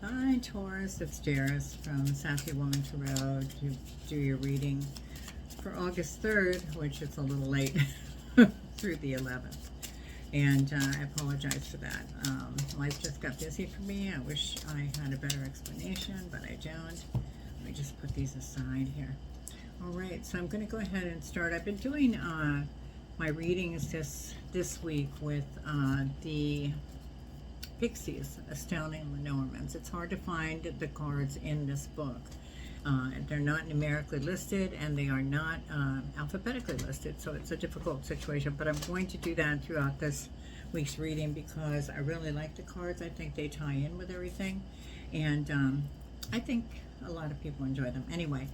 Hi Taurus, it's Jairus from Sassy Woman Tarot to do your reading for August 3rd, which is a little late through the 11th. And I apologize for that. Life just got busy for me. I wish I had a better explanation, but I don't. Let me just put these aside here. All right, so I'm going to go ahead and start. I've been doing my readings this week with the Pixies, Astounding Lenormands. It's hard to find the cards in this book. They're not numerically listed and they are not alphabetically listed, so it's a difficult situation, but I'm going to do that throughout this week's reading because I really like the cards. I think they tie in with everything, and I think a lot of people enjoy them. Anyway,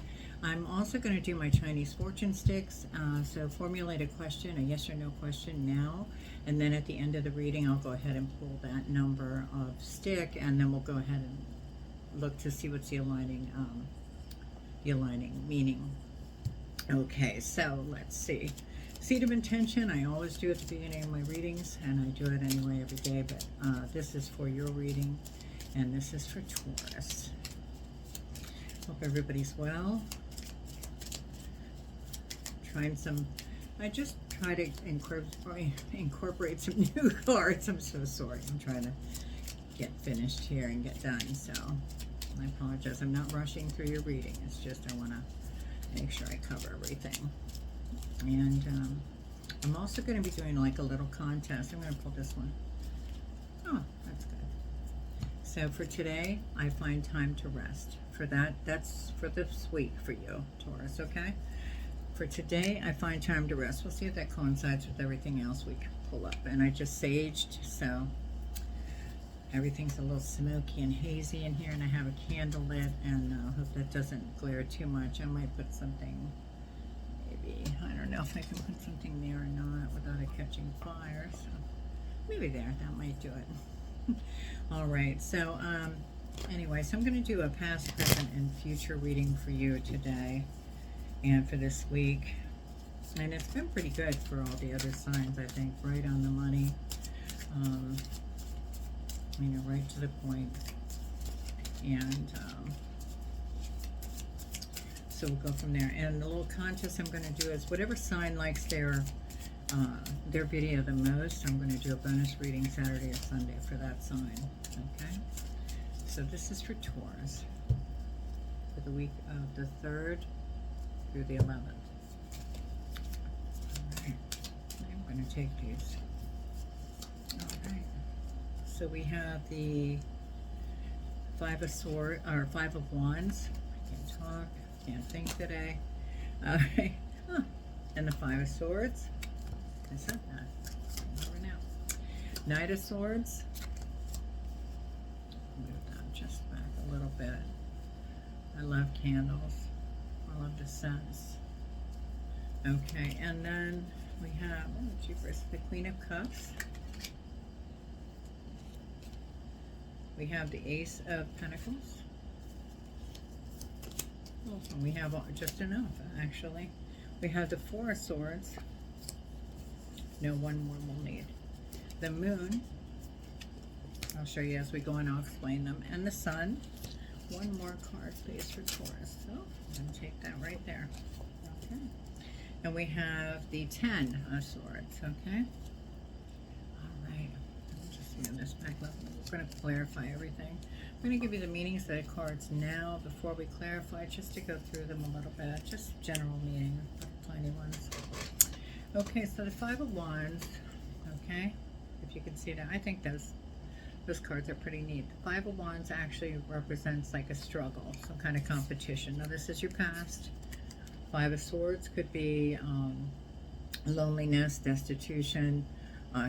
I'm also going to do my Chinese fortune sticks, so formulate a question, a yes or no question now, and then at the end of the reading I'll go ahead and pull that number of stick, and then we'll go ahead and look to see what's the aligning meaning. Okay, so let's see. Seed of intention, I always do at the beginning of my readings, and I do it anyway every day, but this is for your reading, and this is for Taurus. Hope everybody's well. Trying some, I just try to incorporate some new cards. I'm so sorry. I'm trying to get finished here and get done, so I apologize. I'm not rushing through your reading. It's just I want to make sure I cover everything. And I'm also going to be doing like a little contest. I'm going to pull this one. Oh, that's good. So for today, I find time to rest. For that, that's for this week for you, Taurus, okay? For today, I find time to rest. We'll see if that coincides with everything else we can pull up. And I just saged, so everything's a little smoky and hazy in here, and I have a candle lit, and I hope that doesn't glare too much. I might put something, maybe, I don't know if I can put something there or not without it catching fire. So maybe there, that might do it. All right, so anyway, so I'm going to do a past, present, and future reading for you today and for this week. And it's been pretty good for all the other signs, I think, right on the money. You know, right to the point. And so we'll go from there. And the little contest I'm going to do is whatever sign likes their video the most, I'm going to do a bonus reading Saturday or Sunday for that sign. Okay? So this is for Taurus for the week of the 3rd through the 11th. All right. I'm going to take these. All right. So we have the Five of Wands. I can't talk, can't think today. All right. Huh. And the Five of Swords. I said that. Over now. Knight of Swords. Move that just back a little bit. I love candles. I love the scents. Okay, and then we have, oh, jeepers, the Queen of Cups. We have the Ace of Pentacles. Oh, and we have just enough, actually. We have the Four of Swords. No, one more we'll need. The Moon. I'll show you as we go and I'll explain them. And the Sun. One more card, please, for Taurus. So I'm going to take that right there. Okay. And we have the 10 of Swords. Okay. All right. Let me just move this back up. We're going to clarify everything. I'm going to give you the meanings of the cards now before we clarify, just to go through them a little bit. Just general meaning, tiny ones. Okay, so the Five of Wands. Okay. If you can see that, I think those cards are pretty neat. The Five of Wands actually represents like a struggle, some kind of competition. Now this is your past. Five of Swords could be loneliness, destitution,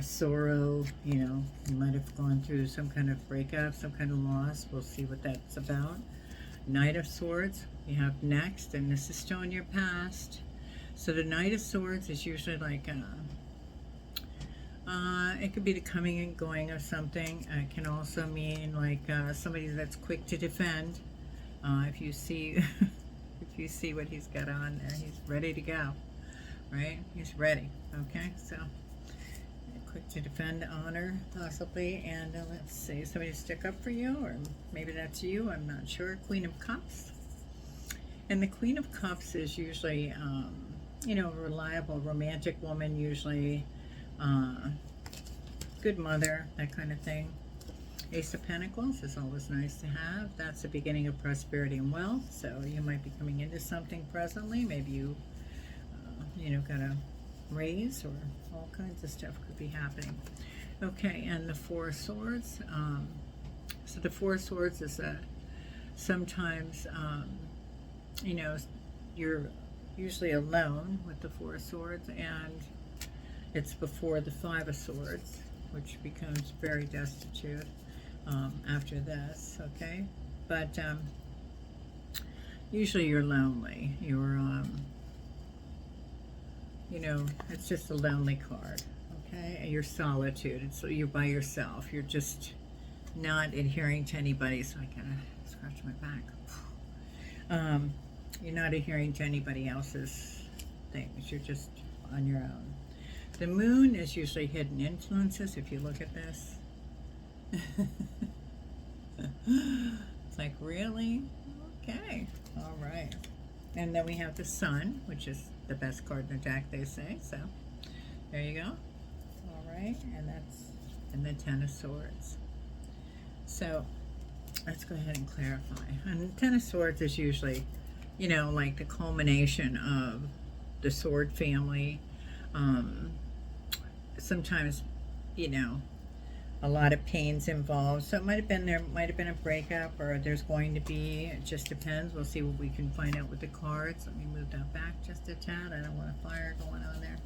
sorrow. You know, you might have gone through some kind of breakup, some kind of loss. We'll see what that's about. Knight of Swords, you have next, and this is showing your past. So the Knight of Swords is usually like it could be the coming and going of something. It can also mean like somebody that's quick to defend. If you see, if you see what he's got on there, he's ready to go, right? He's ready. Okay, so quick to defend, honor, possibly, and let's see, somebody to stick up for you, or maybe that's you, I'm not sure. Queen of Cups. And the Queen of Cups is usually, you know, a reliable, romantic woman, usually good mother, that kind of thing. Ace of Pentacles is always nice to have. That's the beginning of prosperity and wealth, so you might be coming into something presently. Maybe you, you know, got a raise, or all kinds of stuff could be happening. Okay, and the Four of Swords. So the Four of Swords is sometimes, you know, you're usually alone with the Four of Swords, and it's before the Five of Swords, which becomes very destitute after this, okay? But usually you're lonely. You're, you know, it's just a lonely card, okay? And you're solitude. So you're by yourself. You're just not adhering to anybody. So I gotta scratch my back. You're not adhering to anybody else's things. You're just on your own. The moon is usually hidden influences, if you look at this. It's like, really? Okay. All right. And then we have the sun, which is the best card in the deck, they say. So there you go. All right. And that's in the Ten of Swords. So let's go ahead and clarify. And the Ten of Swords is usually, you know, like the culmination of the sword family. Sometimes, you know, a lot of pains involved. So it might have been, there might have been a breakup, or there's going to be, it just depends. We'll see what we can find out with the cards. Let me move that back just a tad. I don't want a fire going on there.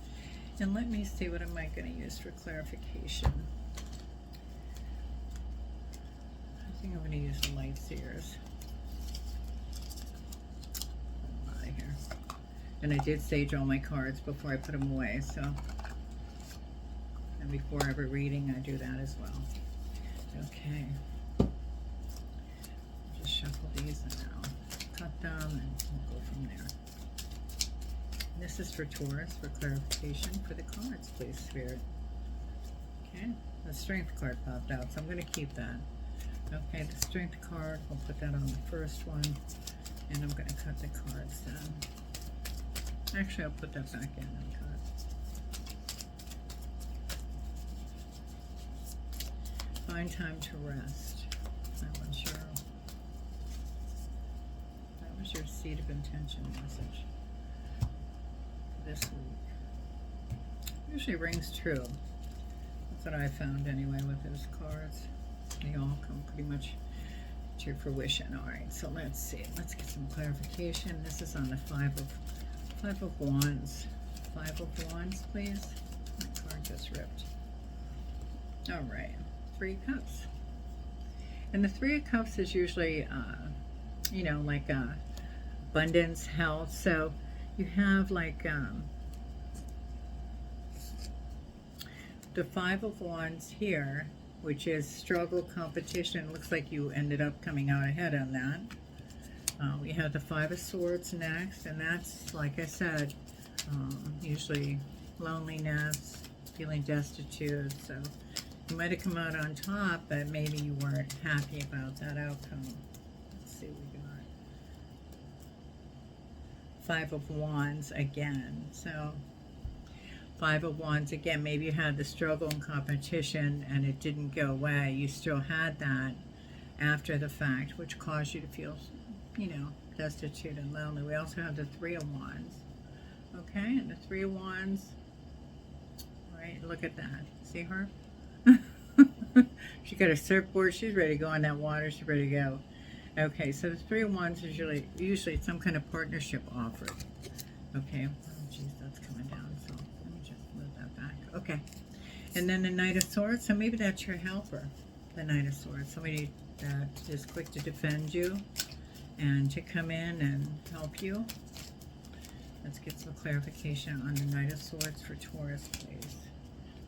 And let me see, what am I going to use for clarification? I think I'm going to use the light seers. Out of here. And I did sage all my cards before I put them away, so. And before every reading, I do that as well. Okay. Just shuffle these now. Cut them, and we'll go from there. This is for Taurus, for clarification for the cards, please, Spirit. Okay. The Strength card popped out, so I'm going to keep that. Okay, the Strength card, we'll put that on the first one, and I'm going to cut the cards down. Actually, I'll put that back in and cut. Find time to rest. That one's your, that was your seed of intention message this week. Usually rings true. That's what I found anyway with those cards. They all come pretty much to fruition. All right, so let's see. Let's get some clarification. This is on the Five of Wands. Five of Wands, please. My card just ripped. All right. Three of Cups. And the Three of Cups is usually, you know, like abundance, health. So you have like the Five of Wands here, which is struggle, competition. Looks like you ended up coming out ahead on that. We have the Five of Swords next, and that's, like I said, usually loneliness, feeling destitute. So you might have come out on top, but maybe you weren't happy about that outcome. Let's see what we got. Five of Wands again. So Five of Wands again. Maybe you had the struggle and competition and it didn't go away. You still had that after the fact, which caused you to feel, you know, destitute and lonely. We also have the Three of Wands. Okay, and the Three of Wands. Right, look at that. See her? She got a surfboard. She's ready to go on that water. She's ready to go. Okay, so the Three of Wands is usually some kind of partnership offered. Okay. Oh, geez, that's coming down. So let me just move that back. Okay. And then the Knight of Swords. So maybe that's your helper, the Knight of Swords. Somebody that is quick to defend you and to come in and help you. Let's get some clarification on the Knight of Swords for Taurus, please.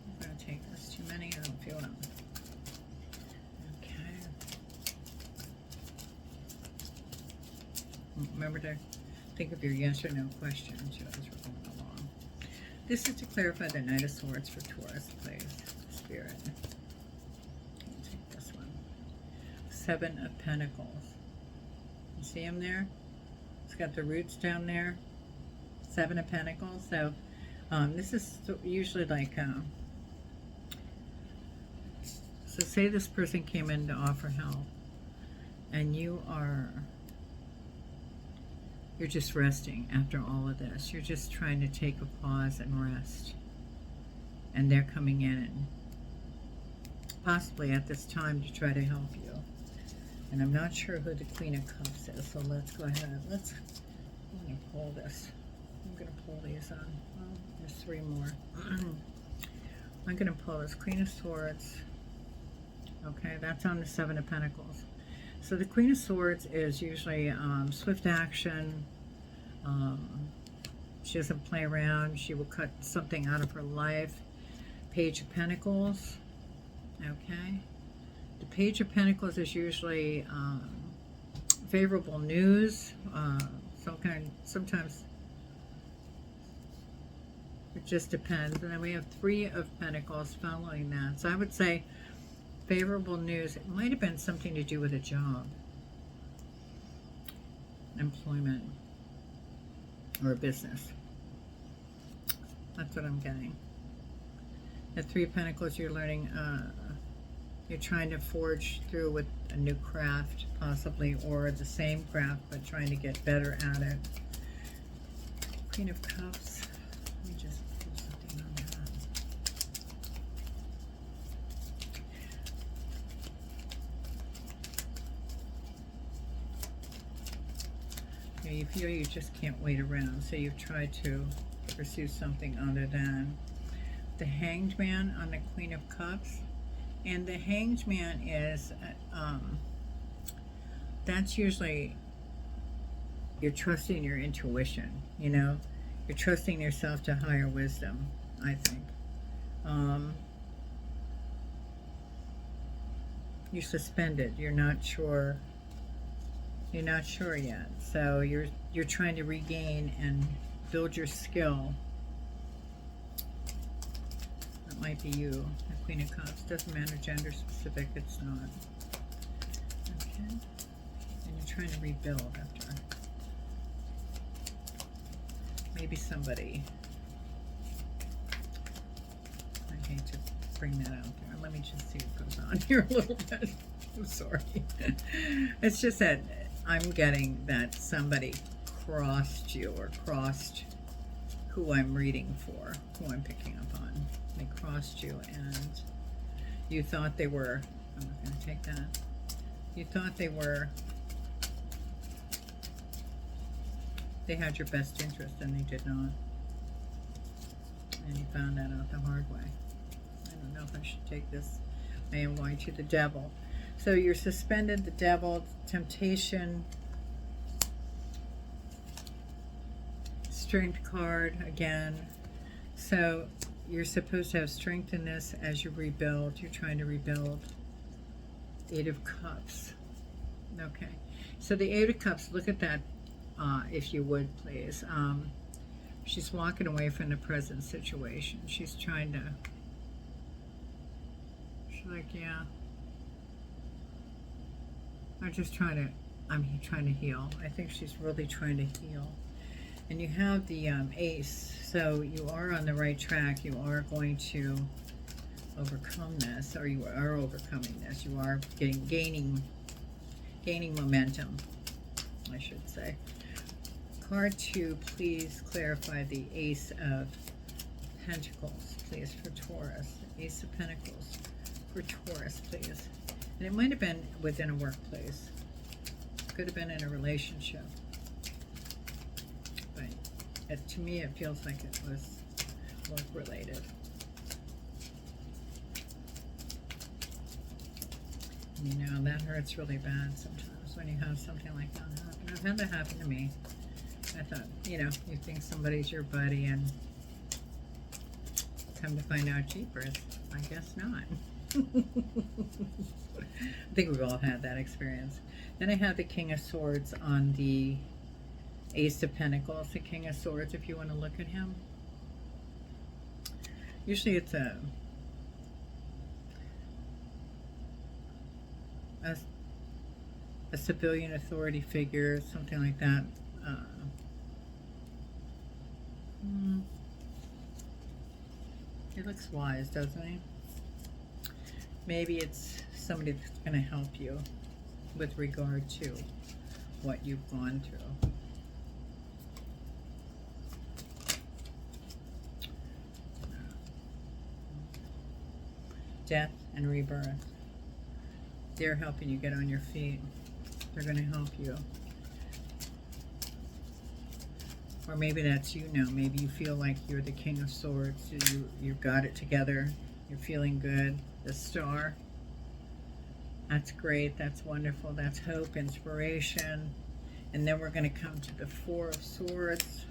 I'm going to take this. Too many? I don't feel them. Remember to think of your yes or no questions as we're going along. This is to clarify the Knight of Swords for Taurus, please. Spirit. I'll take this one. Seven of Pentacles. You see him there? It's got the roots down there. Seven of Pentacles. So this is usually like, so say this person came in to offer help, and you're just resting after all of this. You're just trying to take a pause and rest. And they're coming in and possibly at this time to try to help you. And I'm not sure who the Queen of Cups is, so let's go ahead. I'm going to pull this. I'm going to pull these on. Well, there's three more. I'm going to pull this Queen of Swords. Okay, that's on the Seven of Pentacles. So the Queen of Swords is usually swift action. She doesn't play around. She will cut something out of her life. Page of Pentacles. Okay. The Page of Pentacles is usually favorable news. Sometimes it just depends. And then we have Three of Pentacles following that. So I would say favorable news. It might have been something to do with a job, employment, or a business. That's what I'm getting. At Three of Pentacles, you're learning, you're trying to forge through with a new craft, possibly, or the same craft, but trying to get better at it. Queen of Cups. Let me just do something on that. You feel you just can't wait around, so you've tried to pursue something other than the Hanged Man on the Queen of Cups. And the Hanged Man is, that's usually you're trusting your intuition, you know? You're trusting yourself to higher wisdom, I think. You're suspended. You're not sure. You're not sure yet. So you're trying to regain and build your skill. That might be you, the Queen of Cups. Doesn't matter gender specific, it's not. Okay. And you're trying to rebuild after. Maybe somebody. I hate to bring that out there. Let me just see what goes on here a little bit. I'm sorry. It's just that I'm getting that somebody crossed you or crossed who I'm reading for, who I'm picking up on. They crossed you and you thought they were, I'm not going to take that. You thought they had your best interest and they did not. And you found that out the hard way. I don't know if I should take this. I am going to the Devil. So you're suspended, the Devil, temptation, strength card again. So you're supposed to have strength in this as you rebuild. You're trying to rebuild. Eight of Cups. Okay. So the Eight of Cups, look at that, if you would, please. She's walking away from the present situation. She's trying to, she's like, yeah. I'm trying to heal. I think she's really trying to heal. And you have the Ace, so you are on the right track. You are going to overcome this, or you are overcoming this. You are gaining momentum, I should say. Card 2, please clarify the Ace of Pentacles, please, for Taurus. Ace of Pentacles for Taurus, please. And it might have been within a workplace. Could have been in a relationship. But to me, it feels like it was work-related. You know, that hurts really bad sometimes when you have something like that happen. I've had that happen to me. I thought, you know, you think somebody's your buddy and come to find out, jeepers, I guess not. I think we've all had that experience. Then I have the King of Swords on the Ace of Pentacles. The King of Swords, if you want to look at him. Usually it's a, a civilian authority figure, something like that. He looks wise, doesn't he? Maybe it's somebody that's going to help you with regard to what you've gone through. Death and rebirth. They're helping you get on your feet. They're going to help you. Or maybe that's you now. Maybe you feel like you're the King of Swords. You've got it together. You're feeling good. The Star. That's great. That's wonderful. That's hope, inspiration. And then we're going to come to the Four of Swords.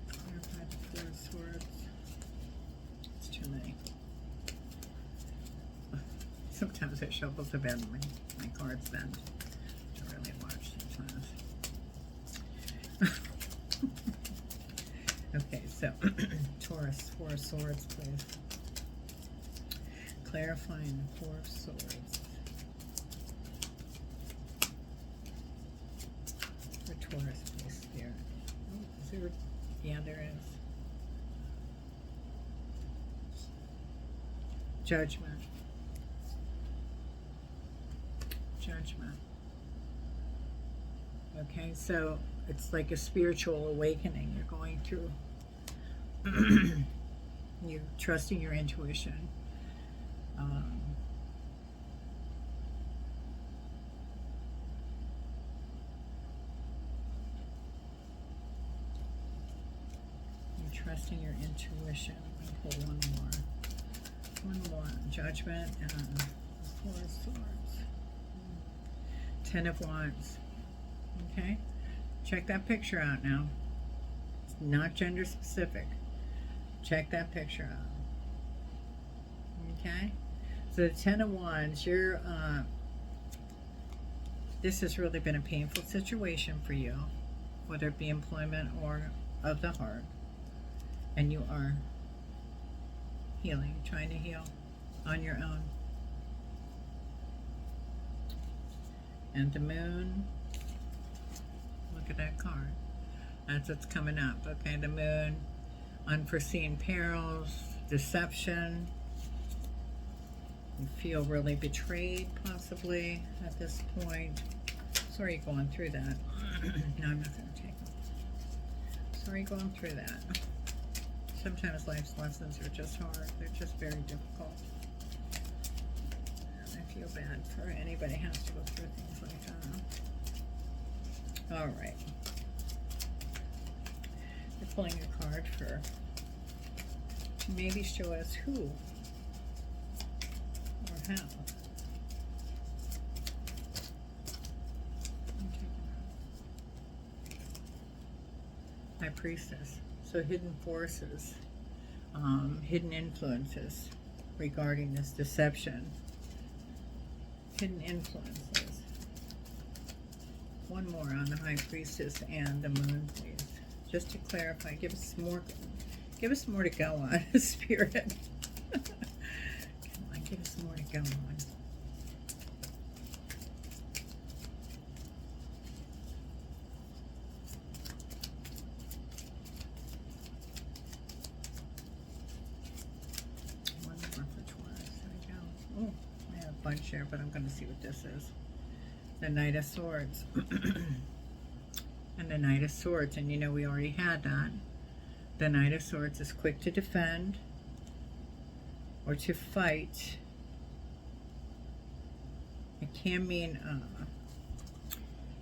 Clarify the Four of Swords. It's too many. Sometimes I shuffle to bed when my cards bend. To really watch sometimes. Okay, so Taurus, Four of Swords, please. Clarifying the Four of Swords. For Taurus, please, Spirit. Oh, is there? Yeah, there is. Judgment. Judgment. Okay, so it's like a spiritual awakening you're going through. You're trusting your intuition. You're trusting your intuition. I'll pull one more. One more. Judgment and Four of Swords. Ten of Wands. Okay? Check that picture out now. It's not gender specific. Check that picture out. Okay? So the Ten of Wands, this has really been a painful situation for you, whether it be employment or of the heart. And you are healing, trying to heal on your own. And the Moon, look at that card. That's what's coming up. Okay, the Moon, unforeseen perils, deception. You feel really betrayed, possibly, at this point. Sorry you're going through that. No, I'm not going to take it. Sorry you're going through that. Sometimes life's lessons are just hard. They're just very difficult. And I feel bad for anybody who has to go through things like that. All right. We're pulling a card to maybe show us who or how. High Priestess. So hidden forces, hidden influences regarding this deception. Hidden influences. One more on the High Priestess and the Moon, please. Just to clarify, give us more to go on, Spirit. Come on, give us more to go on. One more for Taurus. There we go. Oh, I have a bunch here, but I'm going to see what this is. The Knight of Swords. And the Knight of Swords, and you know we already had that. The Knight of Swords is quick to defend or to fight. It can mean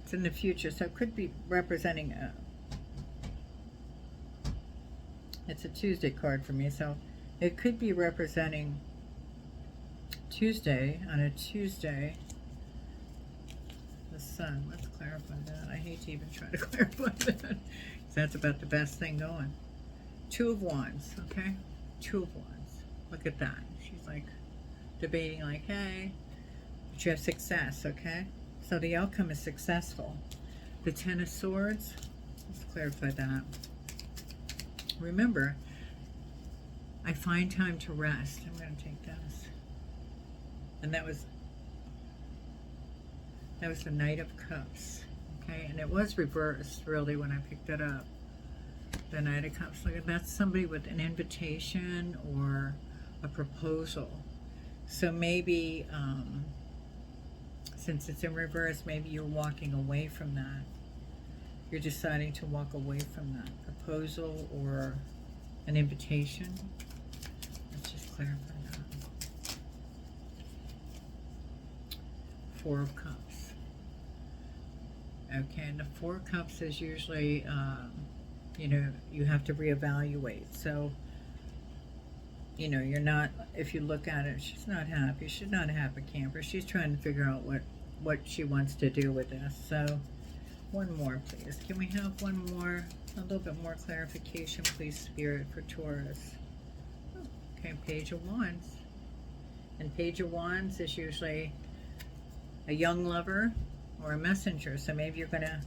it's in the future, so it could be representing it's a Tuesday card for me, so it could be representing Tuesday. On a Tuesday, the Sun. Let's clarify that. I hate to even try to clarify that, because that's about the best thing going. Two of Wands, okay? Two of Wands. Look at that. She's like debating, like, hey, but you have success, okay? So the outcome is successful. The Ten of Swords, let's clarify that. remember, I find time to rest. I'm going to take this. And that was the Knight of Cups. Okay, and it was reversed really when I picked it up. The Knight of Cups. Look, that's somebody with an invitation or a proposal. So maybe, since it's in reverse, maybe you're walking away from that. You're deciding to walk away from that proposal or an invitation. Let's just clarify that. Four of Cups. Okay, and the Four of Cups is usually, you know, you have to reevaluate. So, you know, you're not, if you look at it, she's not happy. She's not a happy camper. She's trying to figure out what she wants to do with this. So, one more, please. Can we have one more, a little bit more clarification, please, Spirit, for Taurus? Okay, Page of Wands. And Page of Wands is usually a young lover or a messenger. So maybe you're going to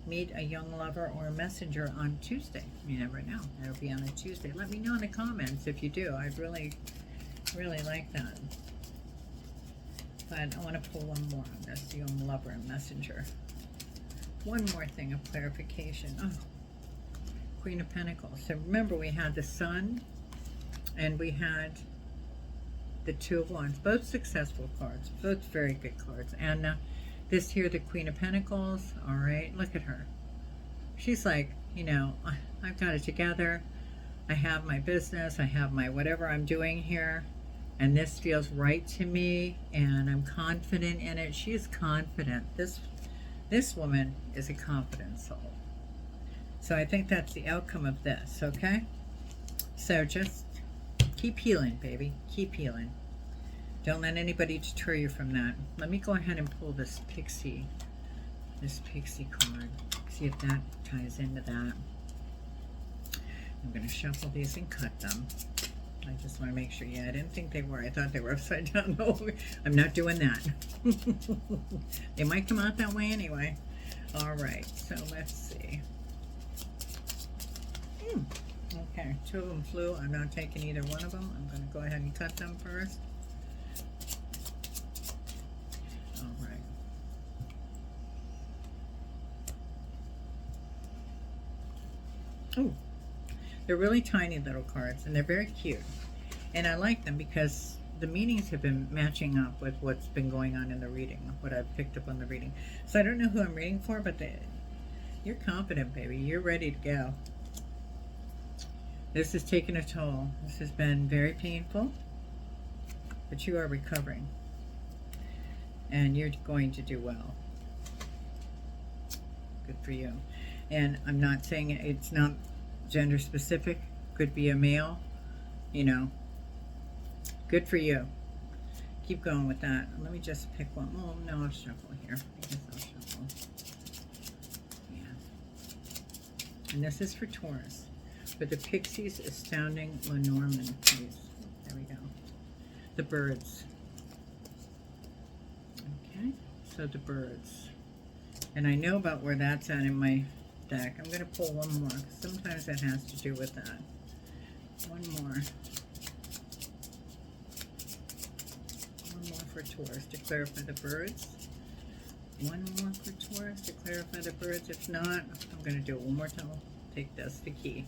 meet a young lover or a messenger on Tuesday. You never know. It'll be on a Tuesday. Let me know in the comments if you do. I'd really, really like that. But I want to pull one more on this young lover and messenger. One more thing of clarification. Oh, Queen of Pentacles. So remember, we had the Sun and we had the Two of Wands. Both successful cards. Both very good cards. And this here, the Queen of Pentacles. All right, look at her. She's like, you know, I've got it together. I have my business. I have my whatever I'm doing here. And this feels right to me. And I'm confident in it. She is confident. This woman is a confident soul. So I think that's the outcome of this, okay? So just keep healing, baby. Keep healing. Don't let anybody deter you from that. Let me go ahead and pull this pixie card. See if that ties into that. I'm going to shuffle these and cut them. I just want to make sure. Yeah, I didn't think they were. I thought they were upside down. No, I'm not doing that. They might come out that way anyway. All right, so let's see. Okay, two of them flew. I'm not taking either one of them. I'm going to go ahead and cut them first. All right. Oh, they're really tiny little cards, and they're very cute. And I like them because the meanings have been matching up with what's been going on in the reading, what I've picked up on the reading. So I don't know who I'm reading for, but you're confident, baby. You're ready to go. This has taken a toll. This has been very painful, but you are recovering. And you're going to do well. Good for you. And I'm not saying it's not gender specific. Could be a male, you know. Good for you. Keep going with that. Let me just pick one. Oh, no, I'll shuffle here. I guess I'll shuffle. Yeah. And this is for Taurus. For the Pixies, Astounding Lenormand, please. There we go. The birds. Okay, so the birds. And I know about where that's at in my deck. I'm going to pull one more, because sometimes that has to do with that. One more. For Taurus to clarify the birds. One more for Taurus to clarify the birds. If not, I'm going to do it one more time. I'll take this, the key.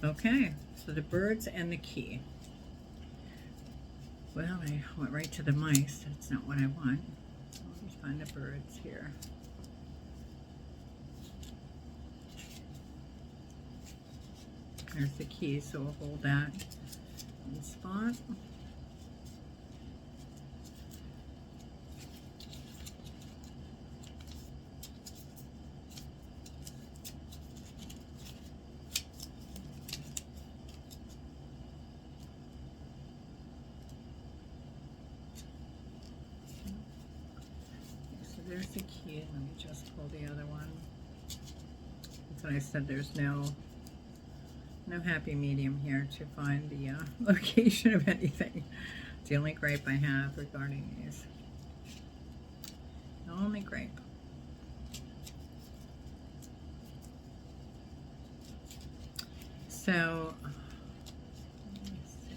Okay, so the birds and the key. Well, I went right to the mice. That's not what I want. Let me find the birds here. There's the key, so we'll hold that in the spot. There's the key. Let me just pull the other one. That's what I said. There's no happy medium here to find the location of anything. It's the only gripe I have regarding these. The only gripe. So, let's see.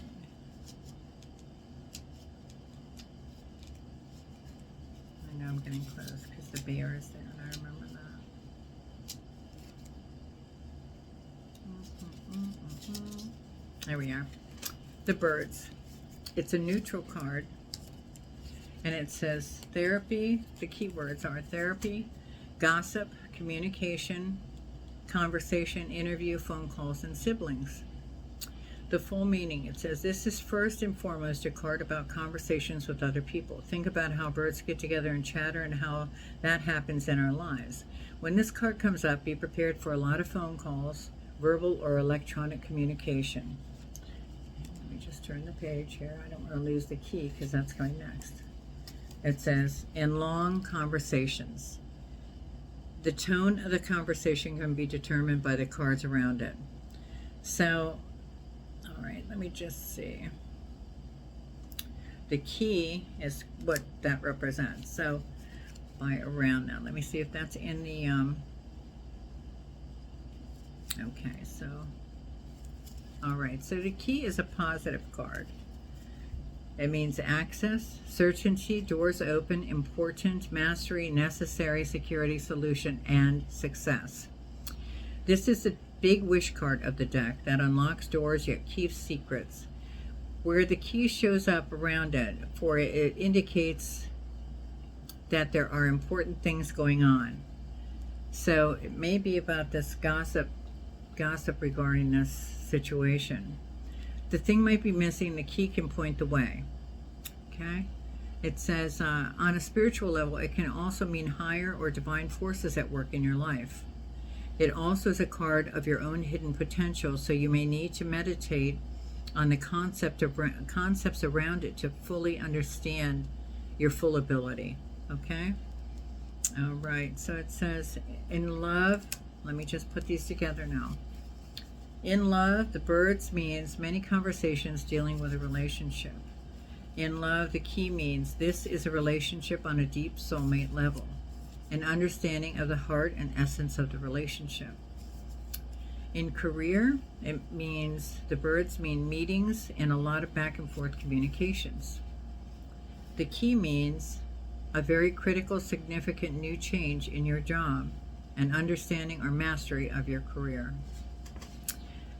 I know I'm getting close because the bear is there, and I remember that. There we are. The birds. It's a neutral card, and it says therapy. The keywords are therapy, gossip, communication, conversation, interview, phone calls, and siblings. The full meaning, it says, this is first and foremost a card about conversations with other people. Think about how birds get together and chatter and how that happens in our lives. When this card comes up, be prepared for a lot of phone calls, verbal or electronic communication. Let me just turn the page here. I don't want to lose the key because that's going next. It says, in long conversations. The tone of the conversation can be determined by the cards around it. So, all right, let me just see. The key is what that represents. So, by around now, let me see if that's in the, okay, so, all right, so the key is a positive card. It means access, certainty, doors open, important, mastery, necessary, security, solution, and success. This is the big wish card of the deck that unlocks doors yet keeps secrets. Where the key shows up around it, it indicates that there are important things going on. So it may be about this gossip regarding this situation. The thing might be missing. The key can point the way. Okay? It says, on a spiritual level, it can also mean higher or divine forces at work in your life. It also is a card of your own hidden potential, so you may need to meditate on the concepts around it to fully understand your full ability. Okay? All right. So it says, in love, let me just put these together now. In love, the birds means many conversations dealing with a relationship. In love, the key means this is a relationship on a deep soulmate level, an understanding of the heart and essence of the relationship. In career, it means the birds mean meetings and a lot of back and forth communications. The key means a very critical, significant new change in your job, an understanding or mastery of your career.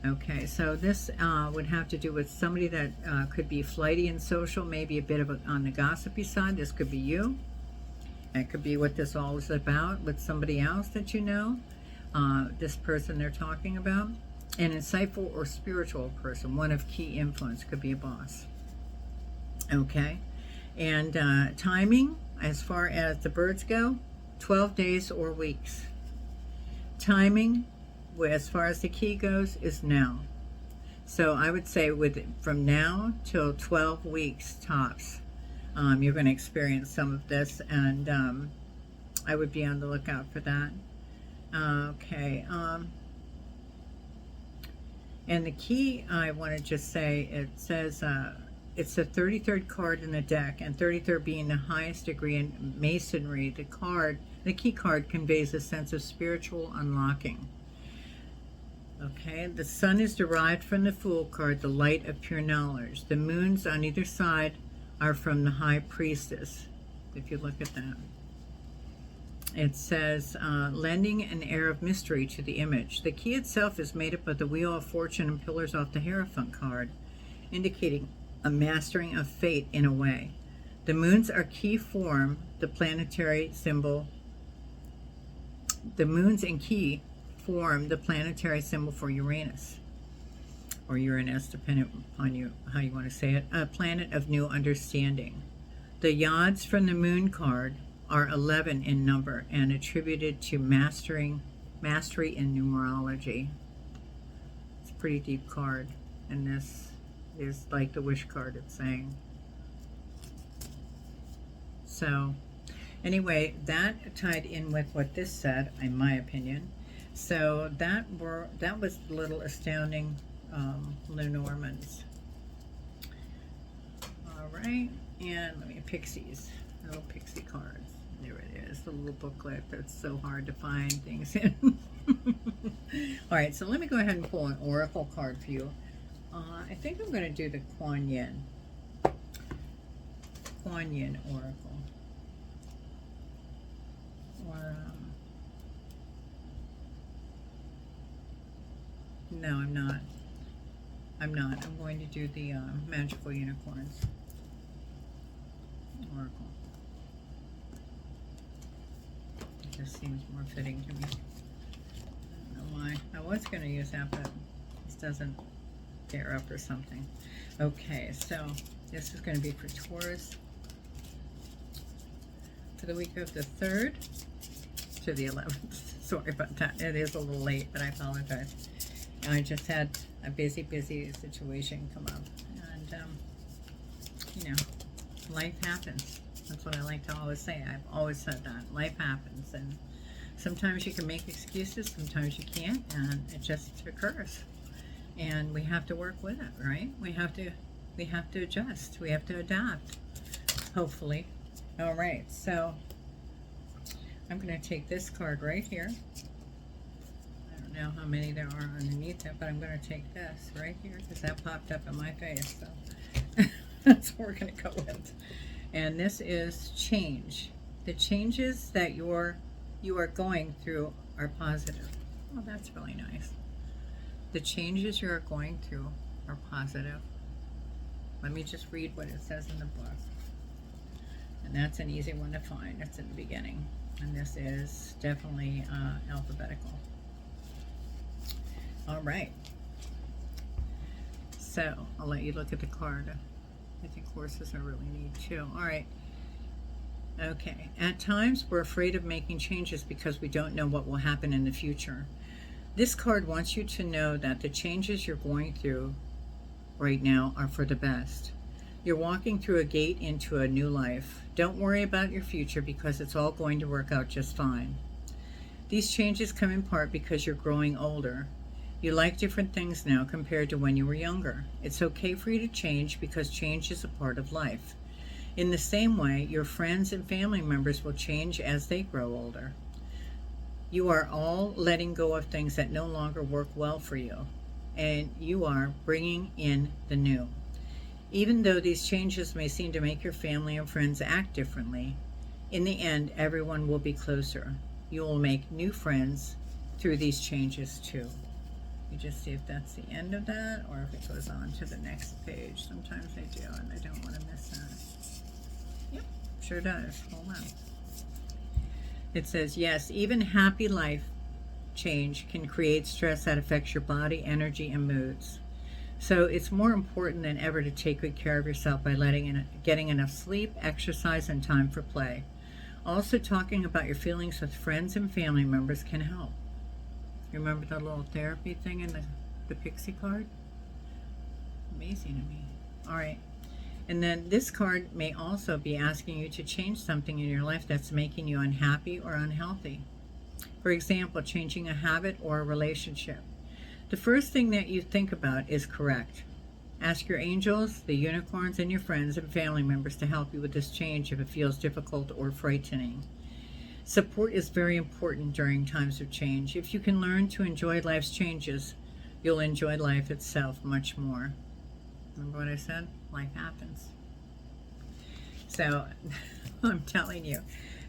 Okay, so this would have to do with somebody that could be flighty and social, maybe a bit of on the gossipy side. This could be you. It could be what this all is about with somebody else that you know, this person they're talking about. An insightful or spiritual person, one of key influence, could be a boss. Okay, and timing, as far as the birds go, 12 days or weeks. Timing, as far as the key goes, is now. So I would say from now till 12 weeks tops, you're going to experience some of this, and I would be on the lookout for that. Okay. And the key, I want to just say, it says it's the 33rd card in the deck, and 33rd being the highest degree in masonry. The key card conveys a sense of spiritual unlocking. Okay, the sun is derived from the Fool card, the light of pure knowledge. The moons on either side are from the High Priestess, if you look at that. It says, lending an air of mystery to the image. The key itself is made up of the Wheel of Fortune and pillars off the Hierophant card, indicating a mastering of fate in a way. The moons are key form, the planetary symbol. The moons and key form the planetary symbol for Uranus, or Uranus, depending upon how you want to say it, a planet of new understanding. The yods from the moon card are 11 in number and attributed to mastery in numerology. It's a pretty deep card, and this is like the wish card it's saying. So anyway, that tied in with what this said, in my opinion. So that was Little Astounding Lenormands. All right, and let me pixies, little pixie cards. There it is, the little booklet that's so hard to find things in. All right, so let me go ahead and pull an oracle card for you. I think I'm going to do the Kuan Yin oracle. Or, no, I'm not. I'm going to do the magical unicorns oracle. It just seems more fitting to me. I don't know why. I was going to use that, but this doesn't pair up or something. Okay, so this is going to be for Taurus for the week of the 3rd to the 11th. Sorry about that. It is a little late, but I apologize. I just had a busy situation come up. And, you know, life happens. That's what I like to always say. I've always said that. Life happens. And sometimes you can make excuses, sometimes you can't, and it just occurs. And we have to work with it, right? We have to adjust. We have to adapt, hopefully. All right, so I'm going to take this card right here. I don't know how many there are underneath it, but I'm going to take this right here because that popped up in my face. So that's what we're going to go with. And this is change. The changes that you are going through are positive. Oh, that's really nice. The changes you are going through are positive. Let me just read what it says in the book. And that's an easy one to find. It's in the beginning. And this is definitely alphabetical. All right. So I'll let you look at the card. I think horses are really neat too. All right. Okay. At times we're afraid of making changes because we don't know what will happen in the future. This card wants you to know that the changes you're going through right now are for the best. You're walking through a gate into a new life. Don't worry about your future because it's all going to work out just fine. These changes come in part because you're growing older. You like different things now compared to when you were younger. It's okay for you to change because change is a part of life. In the same way, your friends and family members will change as they grow older. You are all letting go of things that no longer work well for you, and you are bringing in the new. Even though these changes may seem to make your family and friends act differently, in the end, everyone will be closer. You will make new friends through these changes too. You just see if that's the end of that or if it goes on to the next page. Sometimes they do, and I don't want to miss that. Yep, sure does. Hold on. It says, yes, even happy life change can create stress that affects your body, energy, and moods. So it's more important than ever to take good care of yourself by getting enough sleep, exercise, and time for play. Also, talking about your feelings with friends and family members can help. Remember the little therapy thing in the pixie card? Amazing to me. All right. And then this card may also be asking you to change something in your life that's making you unhappy or unhealthy. For example, changing a habit or a relationship. The first thing that you think about is correct. Ask your angels, the unicorns, and your friends and family members to help you with this change if it feels difficult or frightening. Support is very important during times of change. If you can learn to enjoy life's changes, you'll enjoy life itself much more. Remember what I said? Life happens. So I'm telling you,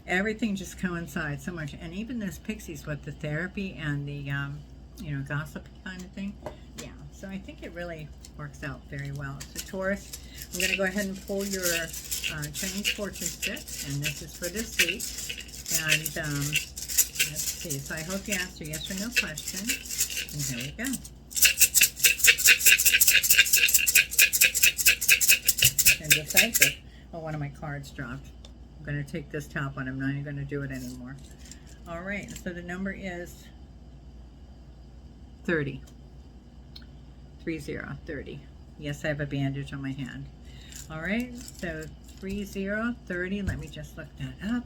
everything just coincides so much. And even this pixies with the therapy and the, gossip kind of thing. Yeah, so I think it really works out very well. So Taurus, I'm going to go ahead and pull your Chinese fortune stick. And this is for this week. And let's see. So I hope you answer yes or no question. And here we go. Indecisive. Oh, one of my cards dropped. I'm going to take this top one. I'm not even going to do it anymore. All right. So the number is 30. 30. Yes, I have a bandage on my hand. All right. So 30. Let me just look that up.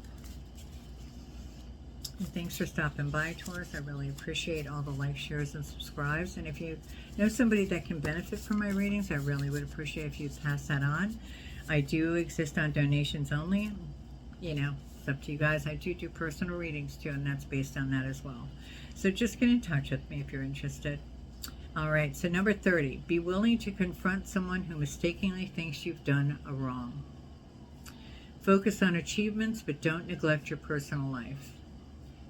And thanks for stopping by, Taurus. I really appreciate all the likes, shares, and subscribes. And if you know somebody that can benefit from my readings, I really would appreciate if you pass that on. I do exist on donations only. It's up to you guys. I do personal readings too, and that's based on that as well. So just get in touch with me if you're interested. All right, so number 30, be willing to confront someone who mistakenly thinks you've done a wrong. Focus on achievements, but don't neglect your personal life.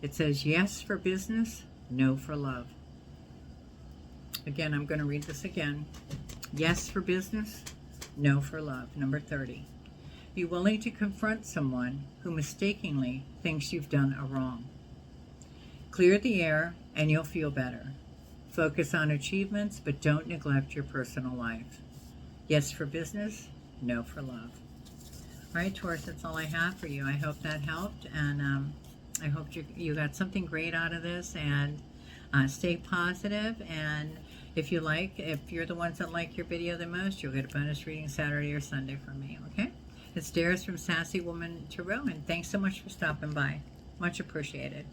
It says yes for business, no for love. Again, I'm going to read this again. Yes for business, no for love. Number 30. Be willing to confront someone who mistakenly thinks you've done a wrong. Clear the air and you'll feel better. Focus on achievements, but don't neglect your personal life. Yes for business, no for love. All right, Taurus, that's all I have for you. I hope that helped, and I hope you got something great out of this, and stay positive. And if you're the ones that like your video the most, you'll get a bonus reading Saturday or Sunday from me, okay? It's Darius from Sassy Woman Tarot, and thanks so much for stopping by. Much appreciated.